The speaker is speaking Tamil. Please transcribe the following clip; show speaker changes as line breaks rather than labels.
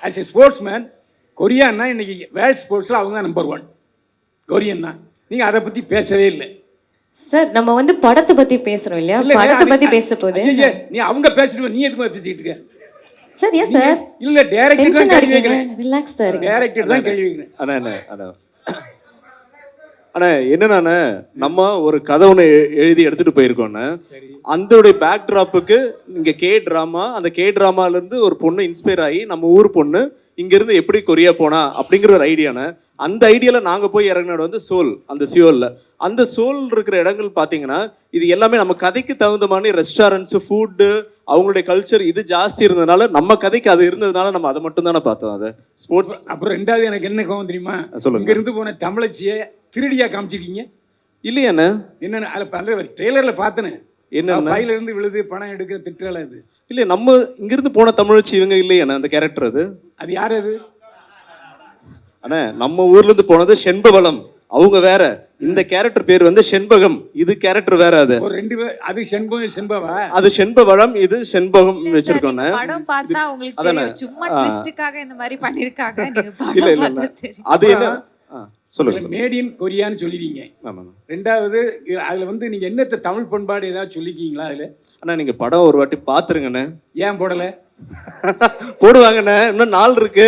ஆஸ் எ ஸ்போர்ட்ஸ் மேன் கொரியான்னா இன்னைக்கு வேர்ல்ட் ஸ்போர்ட்ஸில் அவங்க தான் நம்பர் 1. கொரியன் தான். நீங்கள் அதை பற்றி பேசவே இல்லை
சார். நம்ம வந்து படத்தை பத்தி பேசுறோம் இல்லையா? படத்தை பத்தி பேச போது
நீ அவங்க பேசிட்டு நீ எதுக்கு பேசிட்டு இருக்க
சார்? ஏன் சார்?
இல்ல டைரக்டர் தான் கேள்வி கேக்குறேன்.
Relax sir.
டைரக்டர் தான் கேள்வி கேக்குறேன்.
அண்ணா என்னன்னா நம்ம ஒரு கதை ஒன்று எழுதி எடுத்துட்டு போயிருக்கோண்ணே. அந்த பேக் ட்ராப்புக்கு இங்க K-டிராமா, அந்த K-டிராமால இருந்து ஒரு பொண்ணு இன்ஸ்பயர் ஆகி நம்ம ஊர் பொண்ணு இங்க இருந்து எப்படி கொரியா போனா அப்படிங்கிற ஒரு ஐடியாண்ணே. அந்த ஐடியால நாங்க போய் இறங்கினது வந்து சோல். அந்த சியோல்ல அந்த சோல் இருக்கிற இடங்கள் பாத்தீங்கன்னா இது எல்லாமே நம்ம கதைக்கு தகுந்த மாதிரி ரெஸ்டாரண்ட்ஸ், ஃபுட்டு, அவங்களுடைய கல்ச்சர் இது ஜாஸ்தி இருந்ததுனால நம்ம கதைக்கு அது இருந்ததுனால நம்ம அதை மட்டும் தானே பார்த்தோம். அதை ஸ்போர்ட்ஸ்.
அப்புறம் ரெண்டாவது எனக்கு என்ன கோவம் தெரியுமா?
சொல்லுங்க.
இங்க இருந்து போன தமிழச்சியை திருடியா காமிச்சிருக்கீங்க
இல்லையாண்ணே?
என்னன்னு அதில் பண்ற ட்ரெய்லர்ல பார்த்தேனே. என்ன பையில இருந்து விழுது பணம் எடுக்கிற திட்டல அது
இல்ல. நம்ம இங்கிருந்து போன தமிழச்சி இவங்க இல்லையாண்ணே அந்த கேரக்டர்.
அது யாரு அது?
அண்ணா நம்ம ஊர்ல இருந்து போனது செண்பவளம், அவங்க வேற. இந்த கேரக்டர் பேர் வந்து செண்பகம், இது கேரக்டர் வேற. அது
ஒரு ரெண்டு பேர். அது செண்பவா,
அது செண்பவளம், இது செண்பகம் வச்சிருக்கோம்.
படம் பார்த்தா உங்களுக்கு தெரியும். சும்மா ட்விஸ்டுக்காக இந்த மாதிரி பண்ணிருக்காங்க. நீங்க
இல்ல இல்ல
படம்
அது என்ன சொல்லுங்க.
மேட் இன் கொரியான்னு சொல்லிருக்கீங்க. ரெண்டாவது அதுல வந்து நீங்க என்னத்த தமிழ் பண்பாடு ஏதாவது சொல்லிருக்கீங்களா அதுல?
அண்ணா நீங்க படம் ஒரு வாட்டி பாத்துருங்கண்ணே.
ஏன் போடல?
போடுவாங்கண்ணே, இன்னும் நாள் இருக்கு.